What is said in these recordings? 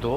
2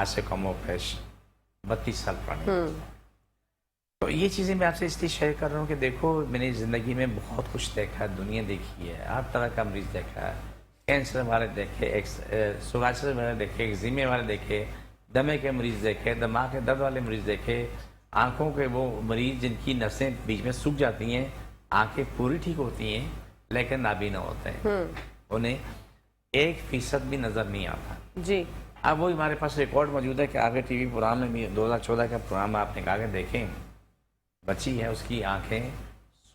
آج سے کم و بیش 32 سال پرانی. تو یہ چیزیں میں آپ سے اس لیے شیئر کر رہا ہوں کہ دیکھو میں نے زندگی میں بہت کچھ دیکھا ہے, دنیا دیکھی ہے, ہر طرح کا مریض دیکھا ہے, کینسر والے دیکھے, سوراخ والے دیکھے, ایگزیما والے دیکھے, دمے کے مریض دیکھے, دماغ کے درد والے مریض دیکھے, آنکھوں کے وہ مریض جن کی نسیں بیچ میں سوکھ جاتی ہیں, آنکھیں پوری ٹھیک ہوتی ہیں لیکن نابینا ہوتے ہیں, انہیں 1% بھی نظر نہیں آتا. جی اب وہ ہمارے پاس ریکارڈ موجود ہے کہ آگے ٹی وی پروگرام میں بھی 2014 کا پروگرام آپ نے کہا کہ دیکھیں, بچی ہے اس کی آنکھیں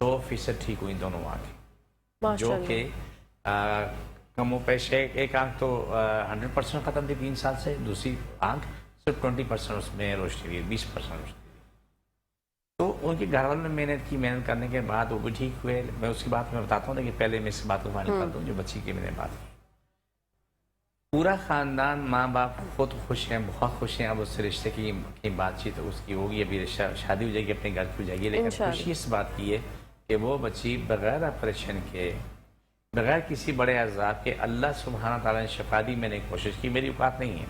100% ٹھیک ہوئی, دونوں آنکھیں, جو کہ کم و بیش ایک آنکھ تو 100% ختم تھی 3 سال سے, دوسری آنکھ صرف 20% اس میں روشنی ہوئی, 20% روشنی ہوئی. تو ان کے گھر والوں نے محنت کرنے کے بعد وہ بھی ٹھیک ہوئے. میں اس کی بات میں بتاتا ہوں, لیکن پہلے میں اس بات کو فائنل کر دوں جو بچی کی میں نے بات کی. پورا خاندان, ماں باپ خود خوش ہیں, بہت خوش ہیں. اب اس سے رشتے کی بات چیت اس کی ہوگی, ابھی رشتہ شادی ہو جائے گی, اپنے گھر کی ہو جائے گی, لیکن خوشی اس بات کی ہے کہ وہ بچی بغیر آپریشن کے, بغیر کسی بڑے عذاب کے, اللہ سبحانہ تعالیٰ نے شفا دی. میں نے کوشش کی, میری اوقات نہیں ہے,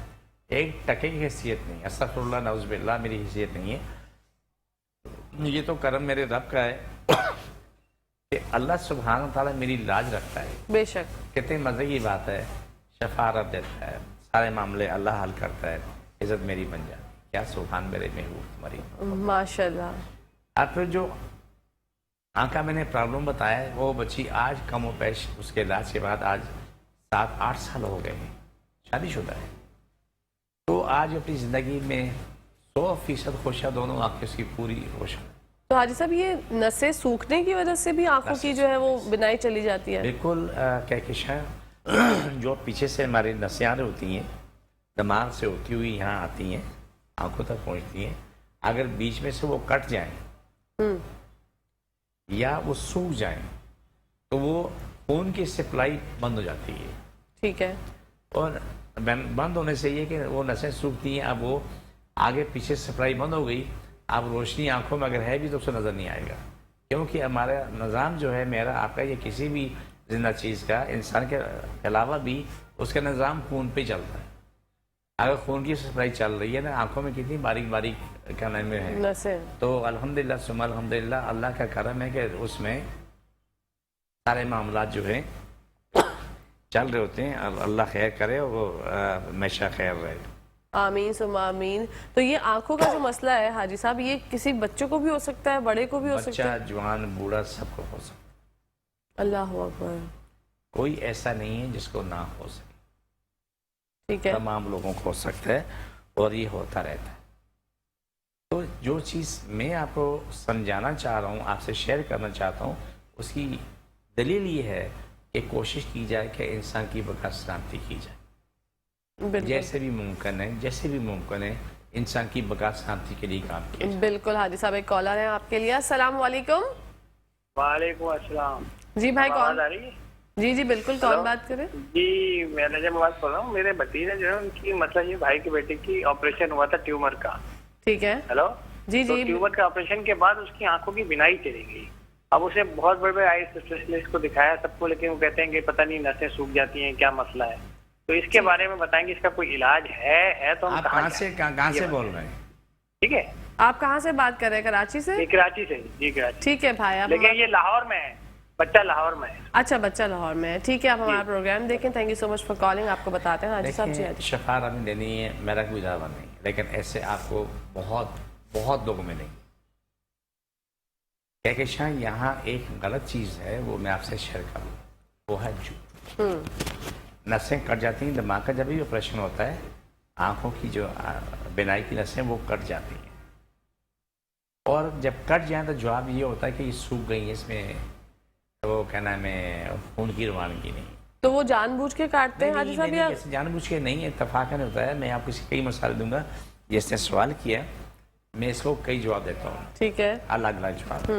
1% کی حیثیت نہیں, استغفر اللہ نعوذ باللہ, میری حیثیت نہیں ہے. یہ تو کرم میرے رب کا ہے کہ اللہ سبحانہ تعالیٰ میری لاج رکھتا ہے. بے شک, کتنے مزے کی بات ہے, شفا رب دیتا ہے, سارے معاملے اللہ حل کرتا ہے, عزت میری بن جاتی. کیا سبحان میرے محبوب تمہاری ماشاء اللہ. اب پھر جو آنکھ کا میں نے پرابلم بتایا ہے, وہ بچی آج کم و بیش اس کے علاج کے بعد آج 7-8 سال ہو گئے ہیں, شادی شدہ ہے. تو آج اپنی زندگی میں 100% خوش ہے, دونوں آنکھیں اس کی پوری روشن. تو حاجی صاحب یہ نسیں سوکھنے کی وجہ سے بھی آنکھوں کی جو ہے وہ بنائی چلی جاتی ہے؟ بالکل کہکشاں جو پیچھے سے ہماری نسیں ہوتی ہیں, دماغ سے ہوتی ہوئی یہاں آتی ہیں, آنکھوں تک پہنچتی ہیں. اگر بیچ میں سے وہ کٹ جائیں یا وہ سوکھ جائیں تو وہ خون کی سپلائی بند ہو جاتی ہے. ٹھیک ہے. اور بند ہونے سے یہ کہ وہ نسیں سوکھتی ہیں, اب وہ آگے پیچھے سپلائی بند ہو گئی, اب روشنی آنکھوں میں اگر ہے بھی تو اسے نظر نہیں آئے گا. کیونکہ ہمارا نظام جو ہے, میرا آپ کا, یہ کسی بھی زندہ چیز کا, انسان کے علاوہ بھی اس کا نظام خون پہ چلتا ہے. اگر خون کی سپلائی چل رہی ہے نا, آنکھوں میں کتنی باریک باریک کیا نام ہے, تو الحمدللہ ثم الحمدللہ اللہ کا کرم ہے کہ اس میں سارے معاملات جو ہیں چل رہے ہوتے ہیں. اللہ خیر کرے اور وہ ہمیشہ خیر رہے. آمین ثم آمین. تو یہ آنکھوں کا جو مسئلہ ہے حاجی صاحب, یہ کسی بچوں کو بھی ہو سکتا ہے, بڑے کو بھی ہو سکتا ہے؟ بچہ, جوان, بوڑھا, سب کو ہو سکتا ہے. اللہ اکبر. کوئی ایسا نہیں ہے جس کو نہ ہو سکے. ٹھیک ہے. تمام لوگوں کو ہو سکتا ہے اور یہ ہوتا رہتا ہے. تو جو چیز میں آپ کو سمجھانا چاہ رہا ہوں, آپ سے شیئر کرنا چاہتا ہوں, اس کی دلیل یہ ہے کہ کوشش کی جائے کہ انسان کی بقا سلامتی کی جائے. جیسے بھی ممکن ہے, جیسے بھی ممکن ہے, انسان کی بقا سلامتی کے لیے کام کیا جائے. بالکل حاجی صاحب, ایک کالر ہے آپ کے لیے. السلام علیکم. وعلیکم السلام. جی بھائی, کون؟ آ رہی ہے؟ جی بالکل, کون بات کریں؟ جی میں نجم بات کر رہا ہوں. میرے بھتیجے جو ہے ان کی مطلب یہ بھائی کے بیٹے کی آپریشن ہوا تھا ٹیومر کا. ٹھیک ہے. ہیلو. جی تو ٹیومر کے آپریشن کے بعد اس کی آنکھوں کی بینائی چلی گئی. اب اسے بہت بڑے آئی اسپیشلسٹ کو دکھایا سب کو, لیکن وہ کہتے ہیں کہ پتہ نہیں نسیں سوکھ جاتی ہیں, کیا مسئلہ ہے. تو اس کے بارے میں بتائیں گے, اس کا کوئی علاج ہے تو ہم آپ کہاں سے بول رہے ہیں؟ ٹھیک ہے. آپ کہاں سے بات کر رہے ہیں؟ کراچی سے؟ جی کراچی سے. جی کراچی. ٹھیک ہے بھائی. آپ لیکن یہ لاہور میں ہے, بچہ لاہور میں ہے. اچھا, بچہ لاہور میں ہے. ٹھیک ہے, آپ ہمارا پروگرام دیکھیں. Thank you so much for calling. آپ کو بتاتے ہیں حاجی صاحب. جی شفا رب دینی ہے, میرا کوئی دعویٰ نہیں, لیکن ایسے آپ کو بہت لوگوں میں نہیں. کہکشاں یہاں ایک غلط چیز ہے, وہ میں آپ سے شیئر کروں, وہ ہے جھوٹ. نسیں کٹ جاتی ہیں دماغ کا, جب بھی آپریشن ہوتا ہے آنکھوں کی جو بینائی کی نسیں وہ کٹ جاتی ہیں, اور جب کٹ جائیں تو جواب یہ ہوتا ہے کہ یہ سوکھ گئی ہیں, اس میں وہ کیا نام ہے, خون کی روانگی نہیں. تو وہ جان بوجھ کے کاٹتے ہیں حاجی صاحب یا جان بوجھ کے نہیں, اتفاقاً ہوتا ہے. میں آپ کو کئی مسائل دوں گا, جس نے سوال کیا میں اس کو کئی جواب دیتا ہوں. ٹھیک ہے. الگ الگ جواب.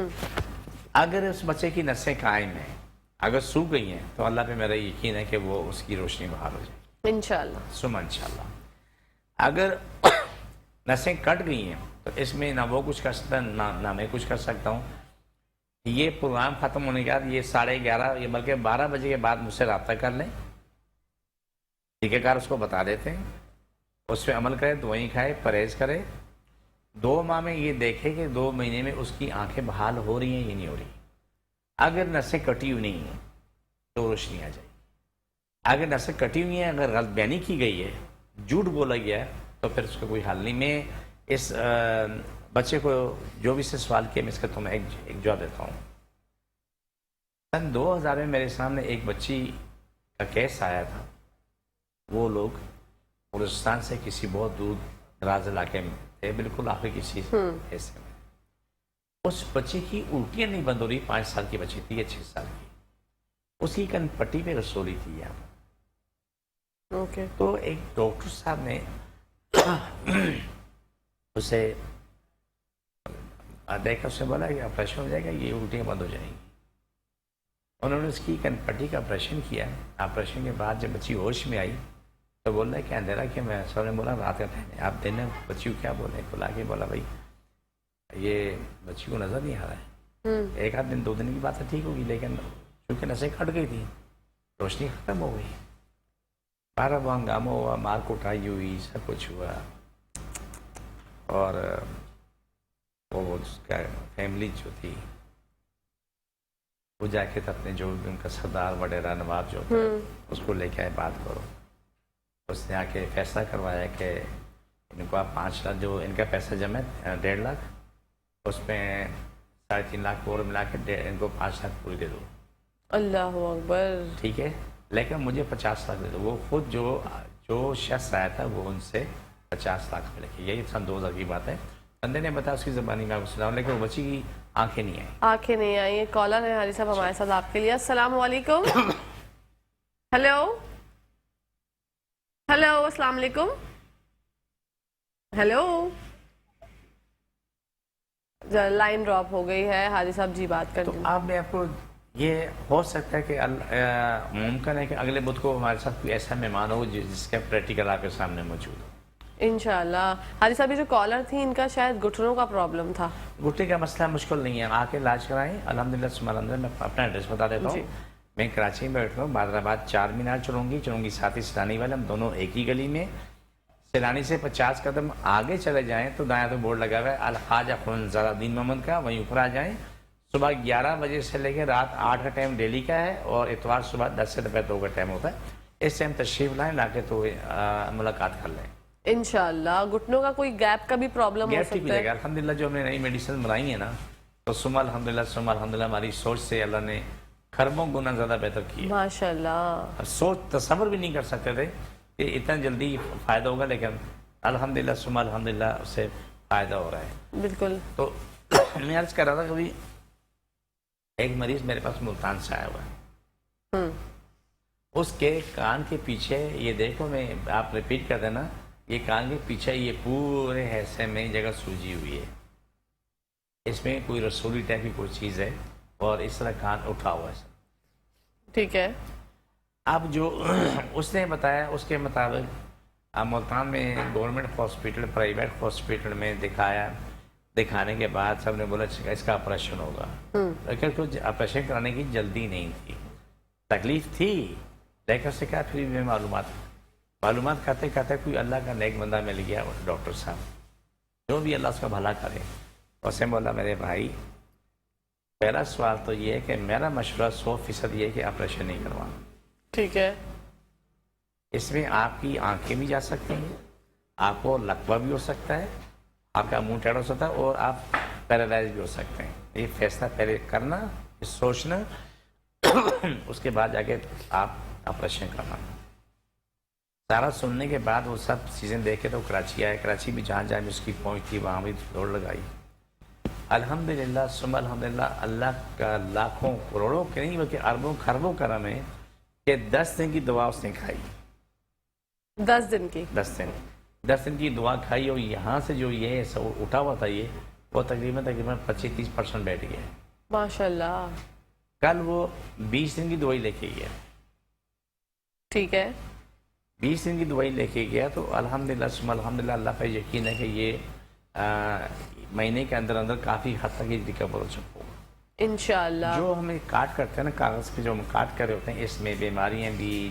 اگر اس بچے کی نسیں قائم ہیں, اگر سوکھ گئی ہیں, تو اللہ پہ میرا یقین ہے کہ وہ اس کی روشنی بحال ہو جائے انشاءاللہ. سم انشاءاللہ. اگر نسیں کٹ گئی ہیں تو اس میں نہ وہ کچھ کر سکتا, نہ میں کچھ کر سکتا ہوں. یہ پروگرام ختم ہونے کے بعد یہ 11:30 یا بلکہ 12 بجے کے بعد مجھ سے رابطہ کر لیں, ٹھیک ہے, کار اس کو بتا دیتے ہیں. اس پہ عمل کرے، دوائیں کھائے، پرہیز کرے، 2 ماہ میں یہ دیکھے کہ 2 مہینے میں اس کی آنکھیں بحال ہو رہی ہیں یا نہیں ہو رہی. اگر نسیں کٹی ہوئی نہیں ہیں تو روشنی آ جائے گی. اگر نسیں کٹی ہوئی ہیں، اگر غلط بیانی کی گئی ہے، جھوٹ بولا گیا ہے، تو پھر اس کا کوئی حل نہیں. میں اس بچے کو جو بھی سے سوال کیا، میں اس کا تمہیں ایک جواب دیتا ہوں. سن 2000 میں میرے سامنے ایک بچی کا کیس آیا تھا. وہ لوگ بلوچستان سے کسی بہت دور دراز علاقے میں تھے، بالکل آخر کسی حصے میں. اس بچے کی الٹیاں نہیں بند ہو رہی. 5 سال کی بچی تھی یا 6 سال کی. اس کی کن پٹی پہ رسولی تھی یہاں پر. اوکے. تو ایک ڈاکٹر صاحب نے اسے دیکھا، اس نے بولا کہ آپریشن ہو جائے گا، یہ الٹیاں بند ہو جائیں گی. انہوں نے اس کی کن پٹی کا آپریشن کیا. آپریشن کے بعد جب بچی ہوش میں آئی تو بول رہا ہے کہ اندھیرا کیا. میں سر نے بولا رات کا ٹائم ہے، آپ دن میں بچی کو کیا بولے. بلا کے بولا بھائی یہ بچی کو نظر نہیں آ رہا ہے. 1 آدھ دن 2 دن کی بات ہے، ٹھیک ہوگی، لیکن کیونکہ نسیں کھٹ گئی تھی، روشنی ختم ہو گئی. بارہ وہ ہنگامہ ہوا، مار کوٹائی ہوئی، سب کچھ ہوا. اور وہ اس کا فیملی جو تھی وہ جا کے اپنے جو بھی ان کا سردار وڈیرا نواب جو تھا اس کو لے کے آئے، بات کرو. اس نے آ کے فیصلہ کروایا کہ ان کو آپ 5 لاکھ جو ان کا پیسہ جمع ہے 1.5 لاکھ، اس میں 3.5 لاکھ اور ملا کے ان کو 5 لاکھ پوری دے دو. اللہ اکبر. ٹھیک ہے، لیکن مجھے 50 لاکھ دے دو. وہ خود جو شخص آیا تھا وہ ان سے 50 لاکھ میں لے کے. یہی سن 2000 کی بات ہے. بندے نے بتایا اس کی زبانی میں آپ کو سناؤں، لیکن وہ بچی کی آنکھیں نہیں آئیں. آنکھیں نہیں آئی. کالر ہے حاجی صاحب ہمارے ساتھ آپ کے لیے. السلام علیکم. ہیلو ہیلو، السلام علیکم. ہیلو، لائن ڈراپ ہو گئی ہے. حاجی صاحب جی بات کر تو دیں. آپ نے آپ کو یہ ہو سکتا ہے کہ ممکن ہے کہ اگلے بدھ کو ہمارے ساتھ کوئی ایسا مہمان ہو جس کا پریکٹیکل آپ کے سامنے موجود ہو. انشاءاللہ. حاجی صاحب یہ جو کالر تھی ان کا شاید گھٹنوں کا پرابلم تھا. گھٹنے کا مسئلہ مشکل نہیں ہے، آ کے علاج کرائیں. الحمدللہ ثم الحمدللہ. میں اپنا ایڈریس بتا دیتا ہوں. میں کراچی میں بیٹھتا ہوں، بادرآباد 4 مینار چلوں گی ساتھ ہی سیلانی والے، ہم دونوں ایک ہی گلی میں. سیلانی سے 50 قدم آگے چلے جائیں تو دایاں تو بورڈ لگا ہوا ہے الخواجہ خنزادہ دین محمد کا، وہیں اوپر آ جائیں. صبح 11 بجے سے لے کے رات 8 کا ٹائم ڈیلی کا ہے، اور اتوار صبح 10 سے دوپہر 2 کا ٹائم ہوتا ہے. اس ٹائم تشریف لائیں، لا کے تو ملاقات کر لیں. انشاءاللہ. گھٹنوں کا کوئی گیپ کا بھی پرابلم ہو گیپ ٹھیک سکتا ملے ہے. گا. الحمدللہ جو ہم نے نئی میڈیسن بنائی ہیں نا، تو ثم الحمدللہ ہماری سوچ سے اللہ نے خربوں گنا زیادہ بہتر کی ہے. ماشاءاللہ. سوچ تصور بھی نہیں کر سکتے تھے کہ اتنا جلدی فائدہ ہوگا، لیکن الحمدللہ ثم الحمدللہ اس سے فائدہ ہو رہا ہے. بالکل. تو میں عرض کر رہا تھا کبھی ایک مریض میرے پاس ملتان سے آیا ہوا ہے. اس کے کان کے پیچھے یہ دیکھو، میں آپ ریپیٹ کر دینا، یہ کان کے پیچھے یہ پورے حصے میں جگہ سوجی ہوئی ہے. اس میں کوئی رسولی ٹائپ کی کوئی چیز ہے، اور اس طرح کان اٹھا ہوا ہے. ٹھیک ہے. اب جو اس نے بتایا اس کے مطابق آپ ملتان میں گورنمنٹ ہاسپٹل، پرائیویٹ ہاسپٹل میں دکھایا. دکھانے کے بعد سب نے بولا اس کا آپریشن ہوگا، لیکن کچھ آپریشن کرانے کی جلدی نہیں تھی. تکلیف تھی، لیکن سے کہا پھر بھی معلومات کرتے کرتے کوئی اللہ کا نیک بندہ مل گیا، ڈاکٹر صاحب، جو بھی اللہ اس کا بھلا کرے. اس نے بولا میرے بھائی پہلا سوال تو یہ ہے کہ میرا مشورہ 100% یہ ہے کہ آپریشن نہیں کروانا. ٹھیک ہے. اس میں آپ کی آنکھیں بھی جا سکتی ہیں، آپ کو لقوہ بھی ہو سکتا ہے، آپ کا منہ ٹیڑھا ہو سکتا ہے، اور آپ پیرالائز بھی ہو سکتے ہیں. یہ فیصلہ پہلے کرنا، سوچنا، اس کے بعد جا کے آپ آپریشن کرنا. سارا سننے کے بعد وہ سب چیزیں دیکھ کے تو کراچی آئے. کراچی بھی جہاں جہاں بھی اس کی پہنچ تھی وہاں بھی دوڑ لگائی. الحمدللہ ثم الحمدللہ اللہ کا لاکھوں کروڑوں کے نہیں بلکہ اربوں خربوں کرم ہے کہ 10 دن کی دعا اس نے کھائی. 10 دن کی 10 دن کی دعا کھائی، اور یہاں سے جو یہ اٹھا ہوا تھا یہ وہ تقریباً 25-30% بیٹھ گیا. ماشاءاللہ. کل وہ 20 دن کی دوائی لے کے گیا. ٹھیک ہے. 20 دن کی دوائی لے کے گیا تو الحمدللہ ثم الحمدللہ اللہ پہ یقین ہے کہ یہ مہینے کے اندر کافی حد تک یہ ریکور ہو چکا ہوگا انشاءاللہ. جو ہمیں کاٹ کرتے ہیں نا کاغذ پہ جو ہم کاٹ کر رہے ہوتے ہیں، اس میں بیماریاں بھی،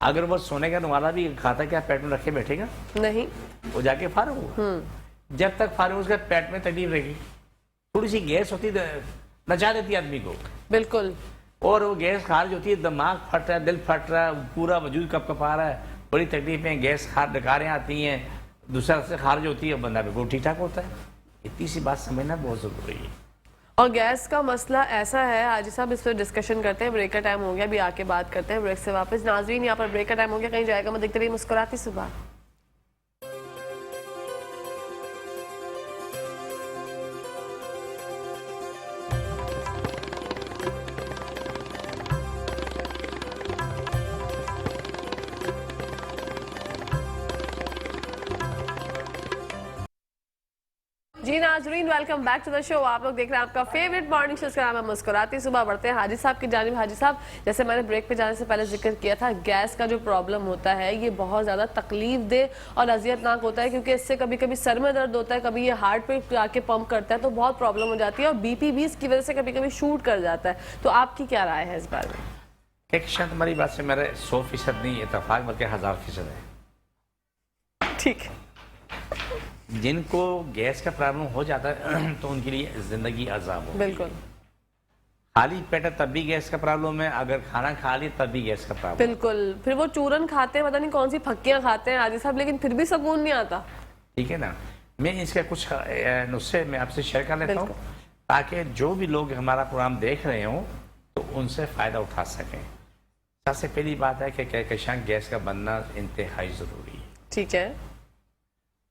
اگر وہ سونے کا نوالا بھی کھاتا کیا پیٹ میں رکھے بیٹھے گا؟ نہیں. وہ جا کے فارغ ہوگا. جب تک فارغ اس کے پیٹ میں تکلیف رہے گی. تھوڑی سی گیس ہوتی نچا دیتی آدمی کو. بالکل. اور وہ گیس خارج ہوتی ہے, دماغ پھٹ رہا ہے, دل پھٹ رہا ہے, پورا وجود کپ کپا رہا ہے, بڑی تکلیفیں, گیس ڈکاریں آتی ہیں, دوسرا سے خارج ہوتی ہے, بندہ بالکل ٹھیک ٹھاک ہوتا ہے. اتنی سی بات سمجھنا بہت ضروری ہے. اور گیس کا مسئلہ ایسا ہے, حاجی صاحب اس پہ ڈسکشن کرتے ہیں. بریک کا ٹائم ہو گیا, ابھی آ کے بات کرتے ہیں بریک سے واپس. ناظرین یہاں پر بریک کا ٹائم ہو گیا, کہیں جائے گا میں دیکھتے رہیے مسکراتی صبح. جی ناظرین, ویلکم بیک ٹو دا شو. آپ لوگ دیکھ رہے ہیں آپ کا فیوریٹ مارننگ شو, اس کا نام ہے مسکراتی صبح. بڑھتے ہیں حاجی صاحب کی جانب. حاجی صاحب, جیسے میں نے بریک پہ جانے سے پہلے ذکر کیا تھا, گیس کا جو پرابلم ہوتا ہے یہ بہت زیادہ تکلیف دہ اور اذیت ناک ہوتا ہے, کیونکہ اس سے کبھی کبھی سر میں درد ہوتا ہے, کبھی یہ ہارٹ پہ آ کے پمپ کرتا ہے تو بہت پرابلم ہو جاتی ہے, اور بی پی بھی اس کی وجہ سے کبھی کبھی شوٹ کر جاتا ہے. تو آپ کی کیا رائے ہے اس بارے میں؟ ایک شاید ہماری بات سے میرے 100% نہیں اتفاق بلکہ 1000% ہے. ٹھیک ہے. جن کو گیس کا پرابلم ہو جاتا ہے تو ان کے لیے زندگی عذاب ہو. بالکل. خالی پیٹ ہے تب بھی گیس کا پرابلم ہے, اگر کھانا کھا لی تب بھی گیس کا پرابلم. بالکل. پھر وہ چورن کھاتے ہیں, پتہ نہیں کون سی پھکیاں کھاتے ہیں حاجی صاحب, لیکن پھر بھی سکون نہیں آتا. ٹھیک ہے نا. میں اس کے کچھ نسخے میں آپ سے شیئر کر لیتا ہوں تاکہ جو بھی لوگ ہمارا پروگرام دیکھ رہے ہوں تو ان سے فائدہ اٹھا سکیں. سب سے پہلی بات ہے کہ کہکشاں گیس کا بننا انتہائی ضروری ہے. ٹھیک ہے.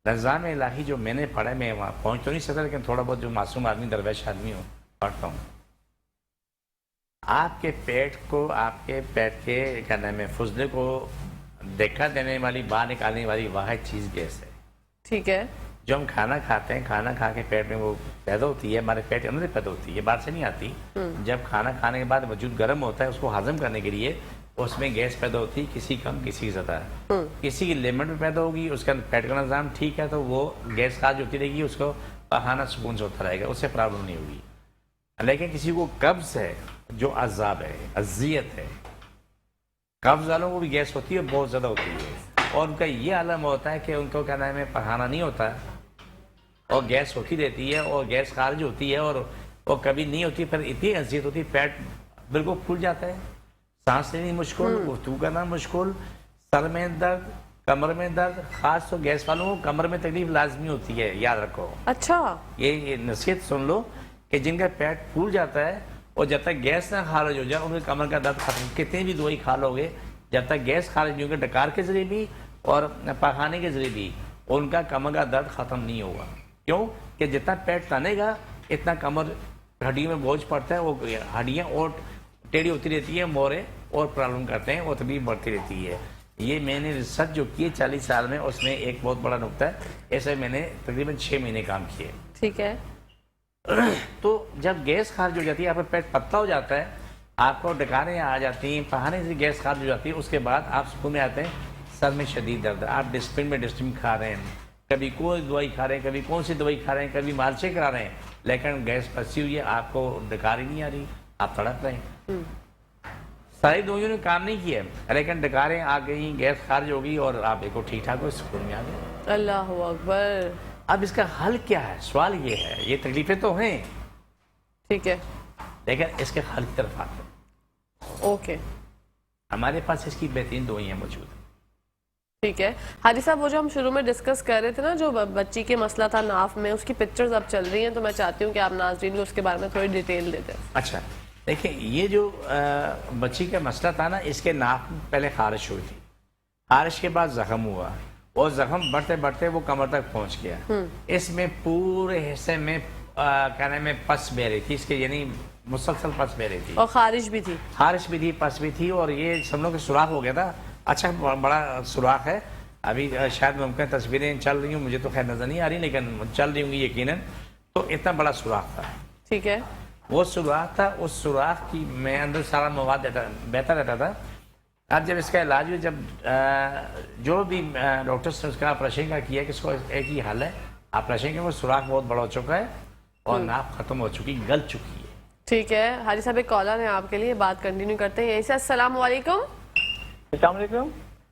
نظام الہی جو میں نے پڑھا, میں وہاں پہنچ تو نہیں سکتا لیکن تھوڑا بہت جو معصوم آدمی درویش آدمی ہوں پڑھتا ہوں. آپ کے پیٹ کو, آپ کے پیٹ کے کیا نام ہے فضلے کو دیکھا دینے والی, باہر نکالنے والی واحد چیز گیس ہے. ٹھیک ہے. جو ہم کھانا کھاتے ہیں, کھانا کھا کے پیٹ میں وہ پیدا ہوتی ہے, ہمارے پیٹ کے اندر پیدا ہوتی ہے, باہر سے نہیں آتی. جب کھانا کھانے کے بعد وجود گرم ہوتا ہے, اس کو ہضم کرنے کے لیے اس میں گیس پیدا ہوتی ہے, کسی کم کسی زیادہ. کسی کی لیمٹ میں پیدا ہوگی, اس کا پیٹ کا نظام ٹھیک ہے تو وہ گیس خارج ہوتی رہے گی, اس کو پخانا سکون سے ہوتا رہے گا, اس سے پرابلم نہیں ہوگی. لیکن کسی کو قبض ہے, جو عذاب ہے, اذیت ہے, قبض والوں کو بھی گیس ہوتی ہے, بہت زیادہ ہوتی ہے, اور ان کا یہ عالم ہوتا ہے کہ ان کو کیا نام ہے پخانا نہیں ہوتا اور گیس ہوتی رہتی ہے, اور گیس خارج ہوتی ہے, اور کبھی نہیں ہوتی, پھر اتنی اذیت ہوتی ہے, پیٹ بالکل پھول جاتا ہے, سانس لینا مشکل, گفتگو کرنا مشکل, سر میں درد, کمر میں درد. خاص تو گیس والوں کو کمر میں تکلیف لازمی ہوتی ہے, یاد رکھو. اچھا. یہ نصیحت سن لو کہ جن کا پیٹ پھول جاتا ہے اور جب تک گیس نہ خارج ہو جائے ان کے کمر کا درد ختم. کتنی بھی دوائی کھا لو گے, جب تک گیس خارج نہیں ہوگی ڈکار کے ذریعے بھی اور پخانے کے ذریعے بھی, ان کا کمر کا درد ختم نہیں ہوگا. کیوں کہ جتنا پیٹ تانے گا اتنا کمر ہڈیوں میں بوجھ پڑتا ہے, وہ ہڈیاں اور ٹیڑھی ہوتی رہتی ہیں, مورے اور پرابلم کرتے ہیں, اور تکلیف بڑھتی رہتی ہے. یہ میں نے ریسرچ جو کی ہے 40 سال میں, اس میں ایک بہت بڑا نقطہ ہے. ایسے میں نے تقریباً 6 مہینے کام کیے. ٹھیک ہے. تو جب گیس خارج ہو جاتی ہے, آپ کا پیٹ پتلا ہو جاتا ہے, آپ کو ڈکاریں آ جاتی ہیں, پہانے سے گیس خارج ہو جاتی ہے, اس کے بعد آپ سکون میں آتے ہیں, سر میں شدید درد, آپ ڈسپلن میں ڈسپلن کھا رہے ہیں, کبھی کوئی دوائی کھا رہے ہیں, کبھی کون سی دوائی کھا رہے ہیں, کبھی مالشیں کرا رہے ہیں, لیکن گیس پھنسی ہوئی ہے, آپ کو ڈکار ہی نہیں آ رہی, آپ تڑپ رہے ہیں. ساری دوائیوں نے کام نہیں کیا, لیکن ڈکاریں آ گئی, گیس خارج ہو گئی, اور آپ ایک ٹھیک ٹھاک ہو, سکون میں آ گئے. اللہ اکبر. اب اس کا حل کیا ہے؟ سوال یہ ہے, یہ تکلیفیں تو ہیں, ٹھیک ہے, لیکن اس کے حل کی طرف آتے ہیں. اوکے. ہمارے پاس اس کی بہترین دوائیاں موجود ہیں. ٹھیک ہے. حاجی صاحب, وہ جو ہم شروع میں ڈسکس کر رہے تھے نا, جو بچی کے مسئلہ تھا ناف میں, اس کی پکچرز اب چل رہی ہیں, تو میں چاہتی ہوں کہ آپ ناظرین کو اس کے بارے میں تھوڑی ڈیٹیل دے دیں. اچھا دیکھیں, یہ جو بچی کا مسئلہ تھا نا, اس کے ناف میں پہلے خارش ہوئی تھی, خارش کے بعد زخم ہوا, اور زخم بڑھتے بڑھتے وہ کمر تک پہنچ گیا. اس میں پورے حصے میں کیا نام ہے پس بہ رہی تھی, اس کے یعنی مسلسل پس بہ رہی تھی, اور خارش بھی تھی. خارش بھی تھی, پس بھی تھی, اور یہ سب کے سوراخ ہو گیا تھا. اچھا بڑا سوراخ ہے, ابھی شاید ممکن تصویریں چل رہی ہوں, مجھے تو خیر نظر نہیں آ رہی, لیکن چل رہی ہوں گی یقیناً. تو اتنا بڑا سوراخ تھا. ٹھیک ہے. وہ سوراخ تھا, اس سوراخ کی میں اندر سارا مواد بہتا رہتا تھا. اب جب اس کا علاج ہوئی, جب جو بھی ڈاکٹرس نے اس کا آپریشن کا کیا کہ اس کو ایک ہی حل ہے آپریشن کے, وہ سوراخ بہت بڑا ہو چکا ہے اور ناف ختم ہو چکی, گل چکی ہے. ٹھیک ہے. حاجی صاحب ایک کالر ہیں آپ کے لیے, بات کنٹینیو کرتے ہیں یہیں سے. السلام علیکم. السلام علیکم.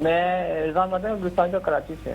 میں رضوان بات گلستان کا کراچی سے.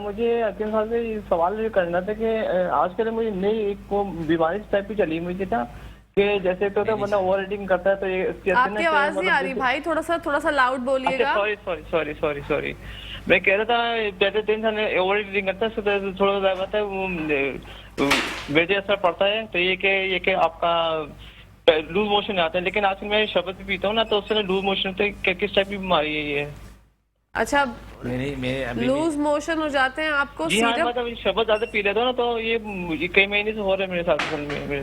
مجھے حکیم صاحب سے یہ سوال یہ کرنا تھا کہ آج کل مجھے نئی ایک وہ بیماری اس ٹائپ کی چلی مجھے تھا کہ جیسے تو بندہ اوور ایٹنگ کرتا ہے تو یہ اس کی آپ کی آواز نہیں آ رہی بھائی, تھوڑا سا لاؤڈ بولیے گا. سوری میں کہہ رہا تھا جیسے ٹینشن اوور ایٹنگ کرتا ہے تو تھوڑا سا بات ہے وہ ویسے اثر پڑتا ہے. تو یہ کہ آپ کا لوز موشن آتا ہے, لیکن آج کل میں شربت بھی پیتا ہوں نا تو اس سے لوز موشن ہوتا ہے. کس ٹائپ کی بیماری ہے یہ؟ اچھا, میرے لوز موشن ہو جاتے ہیں آپ کو؟ جی ہاں, مطلب شربت زیادہ پی لیتا ہوں نا تو یہ کئی مہینے سے ہو رہا ہے میرے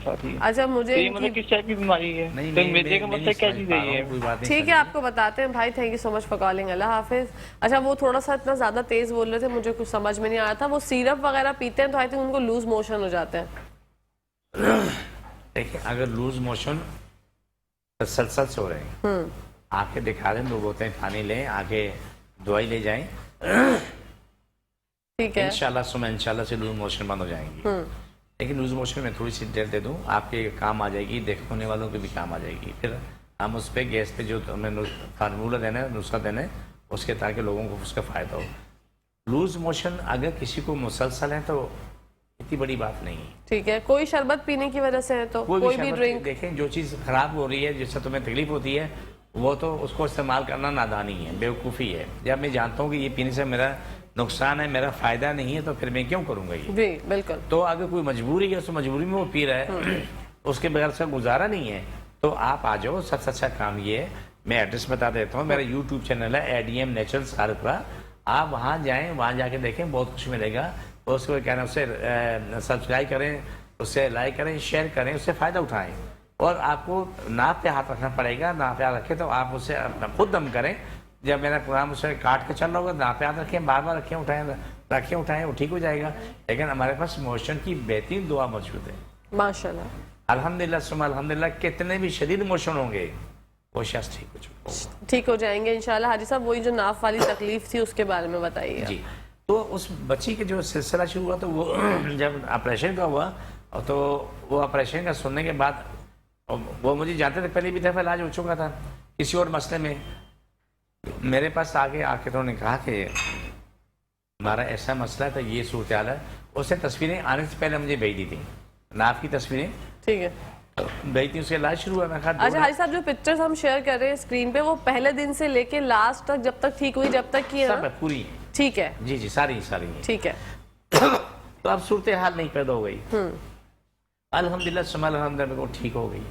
ساتھ ہی. اچھا مجھے مطلب کس ٹائپ کی بیماری ہے؟ میرے کا مسئلہ کیا چیز ہے یہ؟ ٹھیک ہے آپ کو بتاتے ہیں بھائی. Thank you so much for calling. اللہ حافظ. اچھا وہ تھوڑا سا اتنا زیادہ تیز بول رہے تھے, مجھے کچھ سمجھ میں نہیں آ رہا تھا. وہ سیرپ وغیرہ پیتے ہیں تو آئی تھنک ان کو لوز موشن ہو جاتے ہیں. دیکھیں اگر لوز موشن تسلسل سے ہو رہے ہیں, آ کے دکھا دیں, 2 بوتلیں پانی لیں, آگے دوائی لے جائیں, ٹھیک ہے انشاءاللہ سے لوز موشن بند ہو جائیں گی. لیکن لوز موشن میں تھوڑی سی ڈیل دے دوں, آپ کے کام آ جائے گی, دیکھنے ہونے والوں کے بھی کام آ جائے گی. پھر ہم اس پہ گیس پہ جو ہمیں فارمولہ دینا ہے, نسخہ دینا ہے اس کے, تاکہ لوگوں کو اس کا فائدہ ہو. لوز موشن اگر کسی کو مسلسل ہے تو اتنی بڑی بات نہیں ہے. ٹھیک ہے, کوئی شربت پینے کی وجہ سے ہے تو کوئی بھی ڈرنک, دیکھیں جو چیز خراب ہو رہی ہے, جس سے تمہیں تکلیف ہوتی ہے, وہ تو اس کو استعمال کرنا نادانی ہے, بیوقوفی ہے. جب میں جانتا ہوں کہ یہ پینے سے میرا نقصان ہے, میرا فائدہ نہیں ہے, تو پھر میں کیوں کروں گا یہ؟ جی بالکل. تو اگر کوئی مجبوری ہے, اس مجبوری میں وہ پی رہا ہے, اس کے بغیر سے گزارا نہیں ہے, تو آپ آ جاؤ. سب سے اچھا کام یہ ہے, میں ایڈریس بتا دیتا ہوں, میرا یوٹیوب چینل ہے ADM نیچرل سارکرا. آپ وہاں جائیں, وہاں جا کے دیکھیں, بہت کچھ ملے گا. اس کو کہنا, اسے سبسکرائب کریں, اسے لائک کریں, شیئر کریں, اس سے فائدہ اٹھائیں. اور آپ کو ناپ پہ ہاتھ رکھنا پڑے گا. ناپ پہ ہاتھ رکھیں تو آپ اسے خود دم کریں. جب میرا پروگرام اسے کاٹ کے چل رہا ہوگا, ناپ پہ ہاتھ رکھیں, بار بار رکھیں, اٹھائیں, وہ ٹھیک ہو جائے گا. لیکن ہمارے پاس موشن کی بہترین دعا موجود ہے ماشاءاللہ. الحمدللہ ثم الحمدللہ. کتنے بھی شدید موشن ہوں گے, وہ شخص ٹھیک ہو جائیں گے انشاءاللہ. حاجی صاحب وہی جو ناف والی تکلیف تھی اس کے بارے میں بتائیے. جی, تو اس بچی کے جو سلسلہ شروع ہوا, تو وہ جب آپریشن کا ہوا, تو وہ آپریشن کا سننے کے بعد, وہ مجھے جانتے تھے, پہلے بھی دفعہ علاج ہو چکا تھا کسی اور مسئلے میں. میرے پاس آگے آ کے تو انہوں نے کہا کہ ہمارا ایسا مسئلہ تھا, یہ صورتحال ہے. اس سے تصویریں آنے سے پہلے مجھے بھیج دی تھیں, ناف کی تصویریں, ٹھیک ہے, بھیج تھی. اس کے علاج شروع ہوا. میں کہا اچھا حاجی صاحب جو پکچرز ہم شیئر کر رہے ہیں اسکرین پہ, وہ پہلے دن سے لے کے لاسٹ تک جب تک ٹھیک ہوئی, جب تک کی سب پوری, ٹھیک ہے, جی ساری ٹھیک ہے. تو اب صورتحال نہیں پیدا ہو گئی. الحمدللہ ثم الحمدللہ وہ ٹھیک ہو گئی,